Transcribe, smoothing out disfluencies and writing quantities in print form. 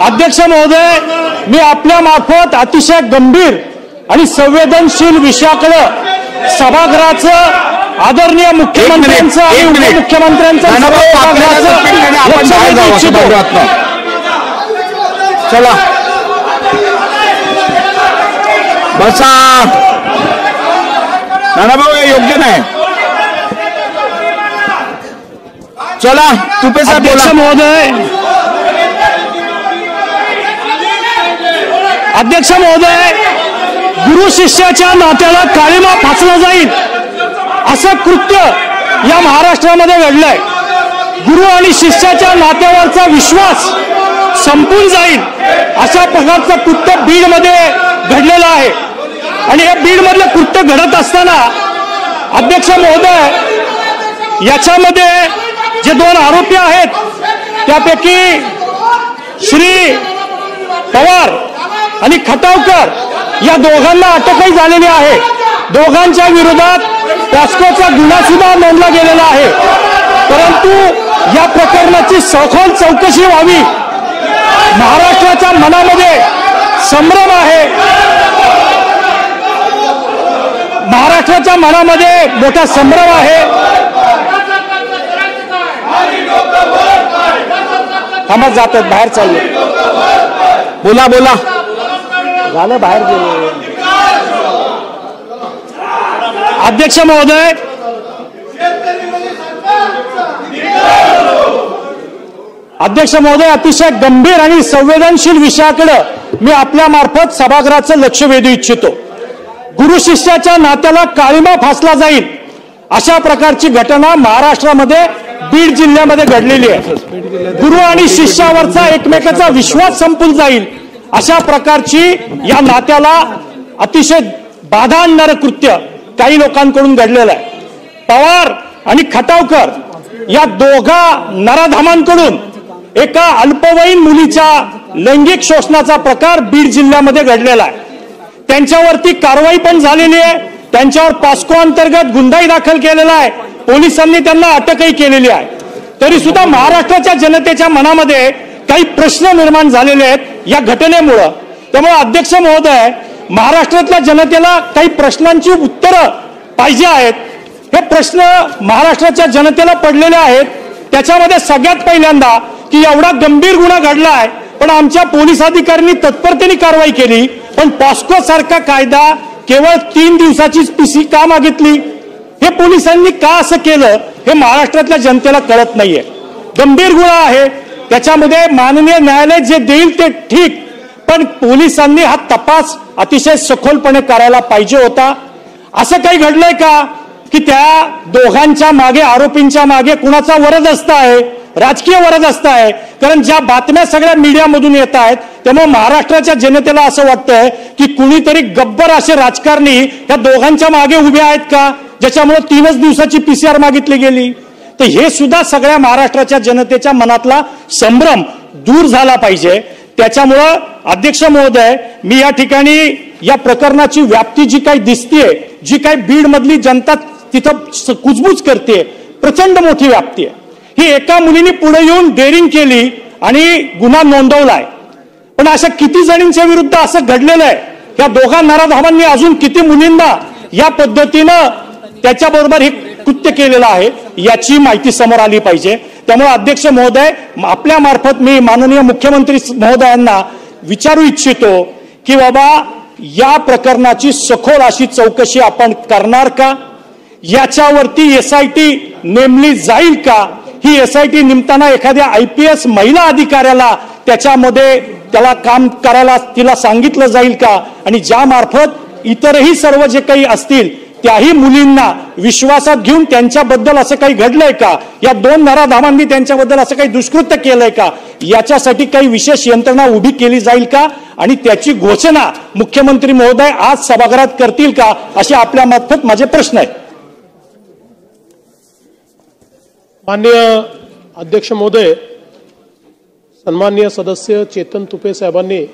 अध्यक्ष महोदय, मी आपल्या मार्फत अतिशय गंभीर आणि संवेदनशील विषयाकडे सभागृहाचं आदरणीय मुख्यमंत्र्यांचं आणि उपमुख्यमंत्र्यांचं चला बसा. नानाभाऊ योग्य नाही. चला तुपे साहेब. अध्यक्ष महोदय, अध्यक्ष महोदय, गुरु शिष्याच्या नात्याला काळीमा फासला जाईल असं कृत्य या महाराष्ट्रामध्ये घडलंय. गुरु आणि शिष्याच्या नात्यावरचा विश्वास संपून जाईल अशा प्रकारचं कृत्य बीडमध्ये घडलेलं आहे. आणि हे बीडमधलं कृत्य घडत असताना अध्यक्ष महोदय, याच्यामध्ये जे दोन आरोपी आहेत त्यापैकी श्री पवार आणि खटावकर या दोघांना अटकही झालेली आहे. दोघांच्या विरोधात पॉस्कोचा गुन्हा सुद्धा नोंदला गेलेला आहे. परंतु या प्रकरणाची सखोल चौकशी व्हावी. महाराष्ट्राच्या मनामध्ये संभ्रम आहे. महाराष्ट्राच्या मनामध्ये मोठा संभ्रम आहे. थांबा, जातात बाहेर चालले. बोला बोला. झालं बाहेर गेले. अध्यक्ष महोदय, अध्यक्ष महोदय, अतिशय गंभीर आणि संवेदनशील विषयाकडे मी आपल्या मार्फत सभागृहाचं लक्ष वेधू इच्छितो. गुरु शिष्याच्या नात्याला काळीमा फासला जाईल अशा प्रकारची घटना महाराष्ट्रामध्ये बीड जिल्ह्यामध्ये घडलेली आहे. गुरु आणि शिष्यावरचा एकमेकाचा विश्वास संपून जाईल अशा प्रकारची या नात्याला अतिशय बाधा आणणारं कृत्य काही लोकांकडून घडलेलं आहे. पवार आणि खटावकर या दोघा नराधामांकडून एका अल्पवयीन मुलीच्या लैंगिक शोषणाचा प्रकार बीड जिल्ह्यामध्ये घडलेला आहे. त्यांच्यावरती कारवाई पण झालेली आहे. त्यांच्यावर पॉस्को अंतर्गत गुन्हाही दाखल केलेला आहे. पोलिसांनी त्यांना अटकही केलेली आहे. तरी सुद्धा महाराष्ट्राच्या जनतेच्या मनामध्ये काही प्रश्न निर्माण झालेले आहेत या घटनेमुळे. त्यामुळे अध्यक्ष महोदय, महाराष्ट्रातल्या जनतेला काही प्रश्नांची उत्तरं पाहिजे आहेत. हे प्रश्न महाराष्ट्राच्या जनतेला पडलेले आहेत. त्याच्यामध्ये सगळ्यात पहिल्यांदा की एवढा गंभीर गुन्हा घडलाय पण आमच्या पोलीस अधिकाऱ्यांनी तत्परतेने कारवाई केली, पण पॉस्को सारखा कायदा केवळ 3 दिवसाचीच पीसी का मागितली? हे पोलिसांनी का असं केलं हे महाराष्ट्रातल्या जनतेला कळत नाहीये. गंभीर गुन्हा आहे, त्याच्यामध्ये माननीय न्यायालय जे देईल ते ठीक, पण पोलिसांनी हा तपास अतिशय सखोलपणे करायला पाहिजे होता. असं काही घडलंय का की त्या दोघांच्या मागे, आरोपींच्या मागे कुणाचा वरदहस्त आहे, राजकीय वरदहस्त आहे? कारण ज्या बातम्या सगळ्या मीडियामधून येत आहेत त्यामुळे महाराष्ट्राच्या जनतेला असं वाटतंय की कुणीतरी गब्बर असे राजकारणी या दोघांच्या मागे उभे आहेत का, ज्याच्यामुळे 3च दिवसाची पीसीआर मागितली गेली. तर हे सुद्धा सगळ्या महाराष्ट्राच्या जनतेच्या मनातला संभ्रम दूर झाला पाहिजे. त्याच्यामुळं अध्यक्ष महोदय, मी या ठिकाणी या प्रकरणाची व्याप्ती जी काही दिसतेय, जी काही बीड मधली जनता तिथं कुजबूज करते, प्रचंड मोठी व्याप्ती आहे. ही एका मुलीने पुढे येऊन डेअरिंग केली आणि गुन्हा नोंदवलाय. पण अशा किती जणींच्या विरुद्ध असं घडलेलं आहे? या दोघा नराधामांनी अजून किती मुलींना या पद्धतीनं त्याच्याबरोबर हे कृत्य केलेलं आहे याची माहिती समोर आली पाहिजे. त्यामुळे अध्यक्ष महोदय, आपल्या मार्फत मी माननीय मुख्यमंत्री महोदयांना विचारू इच्छितो की बाबा या प्रकरणाची सखोल अशी चौकशी आपण करणार का? याच्यावरती SIT नेमली जाईल का? ही SIT नेमताना एखाद्या IPS महिला अधिकाऱ्याला त्याच्यामध्ये त्याला काम करायला तिला सांगितलं जाईल का? आणि ज्या मार्फत इतरही सर्व जे काही असतील त्याही मुलींना विश्वासात घेऊन त्यांच्याबद्दल असं काही घडलंय का? या 2 नराधामांनी त्यांच्याबद्दल असं काही दुष्कृत्य केलंय का? याच्यासाठी काही विशेष यंत्रणा उभी केली जाईल का? आणि त्याची घोषणा मुख्यमंत्री महोदय आज सभागृहात करतील का? असे आपल्या मार्फत माझे प्रश्न आहेत. माननीय अध्यक्ष महोदय, सन्माननीय सदस्य चेतन तुपे साहेबांनी